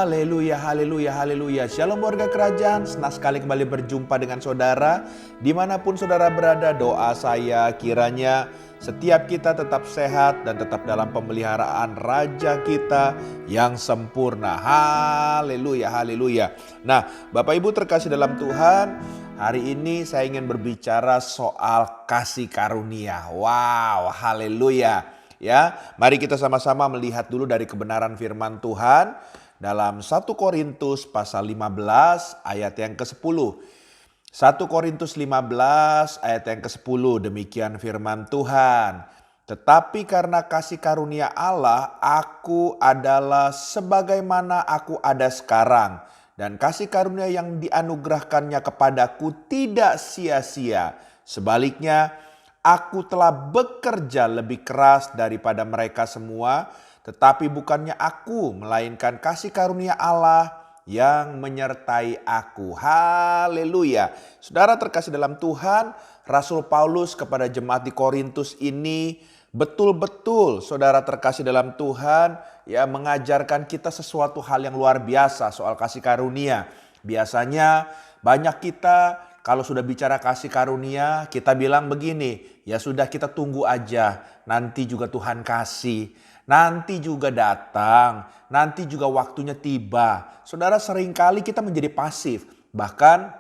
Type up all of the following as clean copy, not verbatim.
Haleluya, haleluya, haleluya. Shalom warga kerajaan, senang sekali kembali berjumpa dengan saudara. Dimanapun saudara berada, doa saya kiranya setiap kita tetap sehat dan tetap dalam pemeliharaan Raja kita yang sempurna. Haleluya, haleluya. Nah, Bapak Ibu terkasih dalam Tuhan, hari ini saya ingin berbicara soal kasih karunia. Wow, haleluya. Ya, mari kita sama-sama melihat dulu dari kebenaran firman Tuhan dalam 1 Korintus pasal 15 ayat yang ke-10. 1 Korintus 15 ayat yang ke-10, demikian firman Tuhan. Tetapi karena kasih karunia Allah, aku adalah sebagaimana aku ada sekarang. Dan kasih karunia yang dianugerahkannya kepadaku tidak sia-sia. Sebaliknya, aku telah bekerja lebih keras daripada mereka semua, tetapi bukannya aku, melainkan kasih karunia Allah yang menyertai aku. Haleluya. Saudara terkasih dalam Tuhan, Rasul Paulus kepada jemaat di Korintus ini betul-betul saudara terkasih dalam Tuhan ya mengajarkan kita sesuatu hal yang luar biasa soal kasih karunia. Biasanya banyak kita kalau sudah bicara kasih karunia, kita bilang begini, ya sudah kita tunggu aja, nanti juga Tuhan kasih. Nanti juga datang, nanti juga waktunya tiba. Saudara, seringkali kita menjadi pasif. Bahkan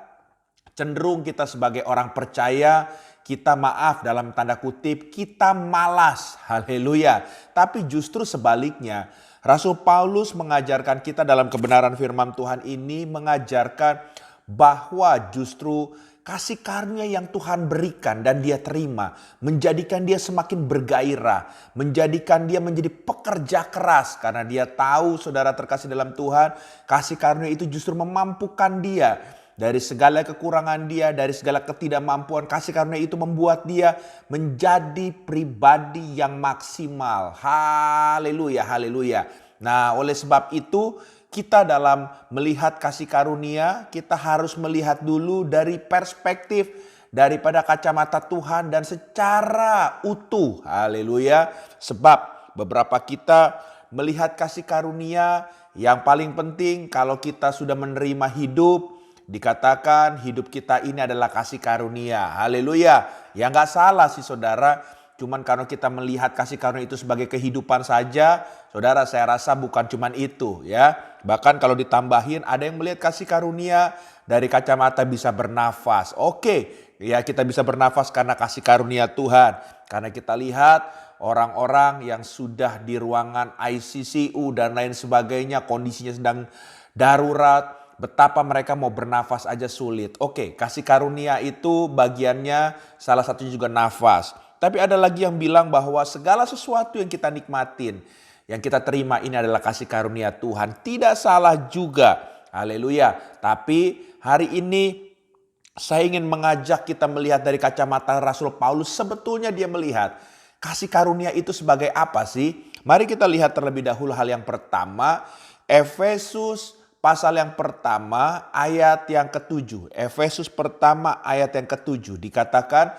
cenderung kita sebagai orang percaya, kita maaf dalam tanda kutip, kita malas. Haleluya. Tapi justru sebaliknya, Rasul Paulus mengajarkan kita dalam kebenaran firman Tuhan ini, mengajarkan bahwa justru kasih karunia yang Tuhan berikan dan dia terima menjadikan dia semakin bergairah, menjadikan dia menjadi pekerja keras karena dia tahu saudara terkasih dalam Tuhan, kasih karunia itu justru memampukan dia dari segala kekurangan dia, dari segala ketidakmampuan. Kasih karunia itu membuat dia menjadi pribadi yang maksimal. Haleluya, haleluya. Nah, oleh sebab itu kita dalam melihat kasih karunia, kita harus melihat dulu dari perspektif daripada kacamata Tuhan dan secara utuh. Haleluya. Sebab beberapa kita melihat kasih karunia, yang paling penting kalau kita sudah menerima hidup, dikatakan hidup kita ini adalah kasih karunia. Haleluya. Ya gak salah sih saudara. Cuman karena kita melihat kasih karunia itu sebagai kehidupan saja, saudara saya rasa bukan cuman itu ya. Bahkan kalau ditambahin ada yang melihat kasih karunia dari kacamata bisa bernafas. Oke, ya kita bisa bernafas karena kasih karunia Tuhan. Karena kita lihat orang-orang yang sudah di ruangan ICU dan lain sebagainya, kondisinya sedang darurat, betapa mereka mau bernafas aja sulit. Oke, kasih karunia itu bagiannya salah satunya juga nafas. Tapi ada lagi yang bilang bahwa segala sesuatu yang kita nikmatin, yang kita terima ini adalah kasih karunia Tuhan. Tidak salah juga. Haleluya. Tapi hari ini saya ingin mengajak kita melihat dari kacamata Rasul Paulus. Sebetulnya dia melihat kasih karunia itu sebagai apa sih? Mari kita lihat terlebih dahulu hal yang pertama. Efesus pasal yang pertama ayat yang ke-7. Efesus pertama ayat yang ke-7 dikatakan,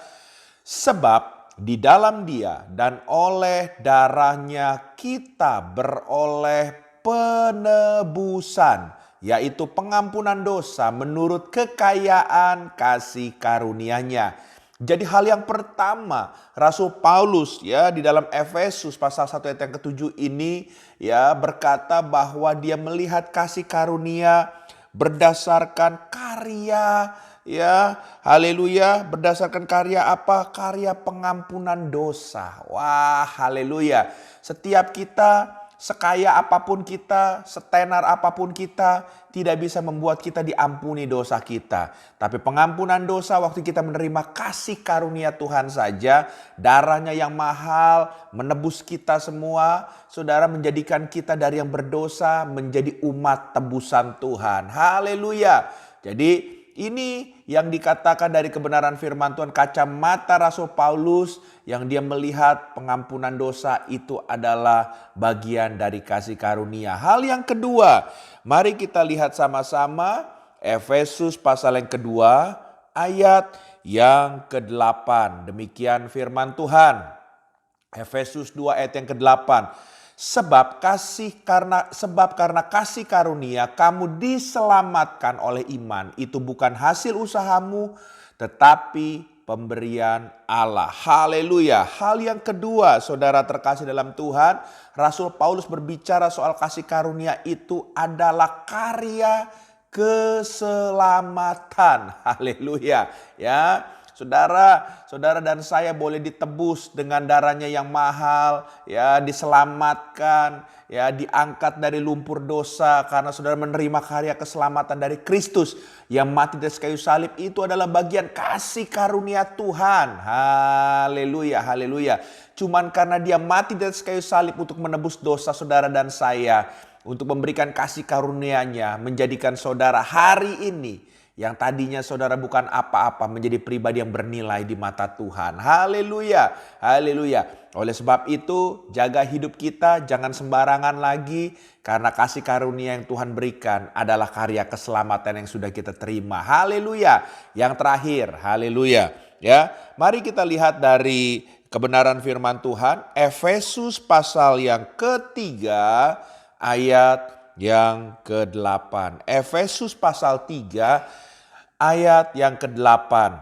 sebab di dalam dia dan oleh darahnya kita beroleh penebusan, yaitu pengampunan dosa menurut kekayaan kasih karunia-Nya. Jadi hal yang pertama Rasul Paulus ya di dalam Efesus pasal 1 ayat yang ke-7 ini ya berkata bahwa dia melihat kasih karunia berdasarkan karya. Ya, haleluya, berdasarkan karya apa? Karya pengampunan dosa. Wah, haleluya. Setiap kita, sekaya apapun kita, setenar apapun kita, tidak bisa membuat kita diampuni dosa kita. Tapi pengampunan dosa waktu kita menerima kasih karunia Tuhan saja, darahnya yang mahal menebus kita semua, saudara, menjadikan kita dari yang berdosa menjadi umat tebusan Tuhan. Haleluya. Jadi ini yang dikatakan dari kebenaran firman Tuhan, kacamata Rasul Paulus yang dia melihat pengampunan dosa itu adalah bagian dari kasih karunia. Hal yang kedua, mari kita lihat sama-sama Efesus pasal yang kedua ayat yang ke-8. Demikian firman Tuhan. Efesus 2 ayat yang ke-8. Sebab karena kasih karunia kamu diselamatkan oleh iman. Itu bukan hasil usahamu, tetapi pemberian Allah. Haleluya. Hal yang kedua, saudara terkasih dalam Tuhan, Rasul Paulus berbicara soal kasih karunia itu adalah karya keselamatan. Haleluya. Ya, saudara dan saya boleh ditebus dengan darahnya yang mahal, ya, diselamatkan, ya, diangkat dari lumpur dosa karena saudara menerima karya keselamatan dari Kristus yang mati di atas kayu salib. Itu adalah bagian kasih karunia Tuhan. Haleluya, haleluya. Cuman karena dia mati di atas kayu salib untuk menebus dosa saudara dan saya, untuk memberikan kasih karunia-Nya, menjadikan saudara hari ini yang tadinya saudara bukan apa-apa menjadi pribadi yang bernilai di mata Tuhan. Haleluya, haleluya. Oleh sebab itu jaga hidup kita, jangan sembarangan lagi. Karena kasih karunia yang Tuhan berikan adalah karya keselamatan yang sudah kita terima. Haleluya. Yang terakhir, haleluya. Ya, mari kita lihat dari kebenaran firman Tuhan. Efesus pasal yang ketiga ayat yang ke-8. Efesus pasal 3 ayat yang ke-8.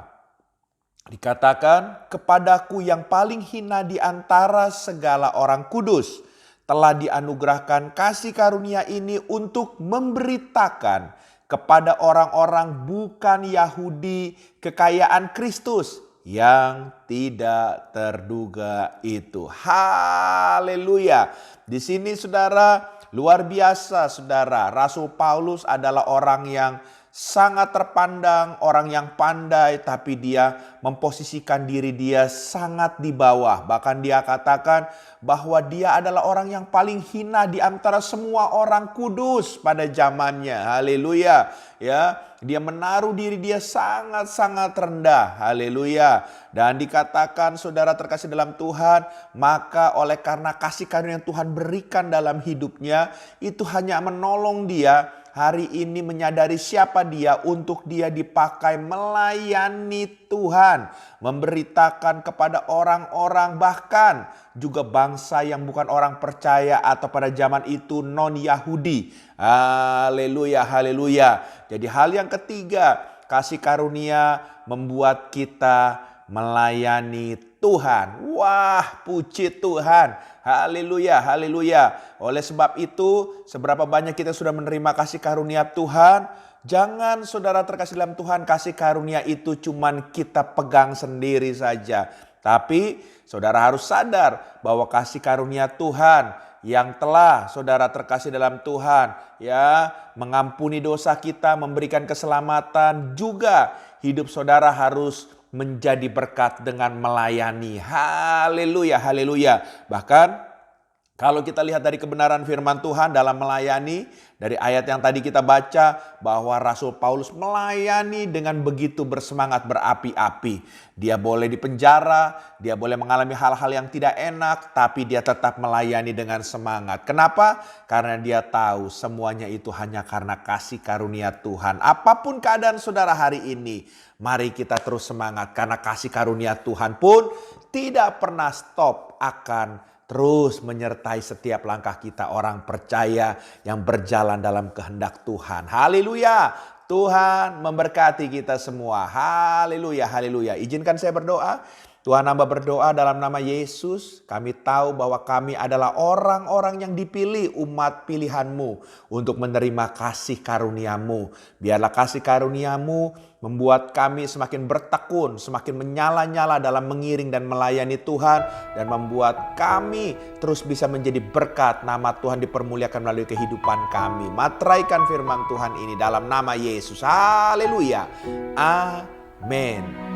Dikatakan, kepadaku yang paling hina di antara segala orang kudus telah dianugerahkan kasih karunia ini untuk memberitakan kepada orang-orang bukan Yahudi kekayaan Kristus yang tidak terduga itu. Haleluya. Di sini saudara, luar biasa saudara. Rasul Paulus adalah orang yang sangat terpandang, orang yang pandai, tapi dia memposisikan diri dia sangat di bawah. Bahkan dia katakan bahwa dia adalah orang yang paling hina di antara semua orang kudus pada zamannya. Haleluya. Ya, dia menaruh diri dia sangat-sangat rendah. Haleluya. Dan dikatakan saudara terkasih dalam Tuhan, maka oleh karena kasih karunia yang Tuhan berikan dalam hidupnya, itu hanya menolong dia hari ini menyadari siapa dia untuk dia dipakai melayani Tuhan. Memberitakan kepada orang-orang, bahkan juga bangsa yang bukan orang percaya atau pada zaman itu non-Yahudi. Haleluya, haleluya. Jadi hal yang ketiga, kasih karunia membuat kita melayani Tuhan. Wah, puji Tuhan. Haleluya, haleluya. Oleh sebab itu, seberapa banyak kita sudah menerima kasih karunia Tuhan, jangan saudara terkasih dalam Tuhan, kasih karunia itu cuman kita pegang sendiri saja. Tapi saudara harus sadar bahwa kasih karunia Tuhan yang telah saudara terkasih dalam Tuhan, ya, mengampuni dosa kita, memberikan keselamatan, juga hidup saudara harus menjadi berkat dengan melayani. Haleluya, haleluya. Bahkan kalau kita lihat dari kebenaran firman Tuhan dalam melayani, dari ayat yang tadi kita baca bahwa Rasul Paulus melayani dengan begitu bersemangat, berapi-api. Dia boleh dipenjara, dia boleh mengalami hal-hal yang tidak enak, tapi dia tetap melayani dengan semangat. Kenapa? Karena dia tahu semuanya itu hanya karena kasih karunia Tuhan. Apapun keadaan saudara hari ini, mari kita terus semangat karena kasih karunia Tuhan pun tidak pernah stop, akan terus menyertai setiap langkah kita orang percaya yang berjalan dalam kehendak Tuhan. Haleluya. Tuhan memberkati kita semua. Haleluya, haleluya. Izinkan saya berdoa. Tuhan, hamba berdoa dalam nama Yesus. Kami tahu bahwa kami adalah orang-orang yang dipilih, umat pilihan-Mu untuk menerima kasih karunia-Mu. Biarlah kasih karunia-Mu membuat kami semakin bertekun, semakin menyala-nyala dalam mengiring dan melayani Tuhan. Dan membuat kami terus bisa menjadi berkat, nama Tuhan dipermuliakan melalui kehidupan kami. Materaikan firman Tuhan ini dalam nama Yesus. Haleluya. Amin.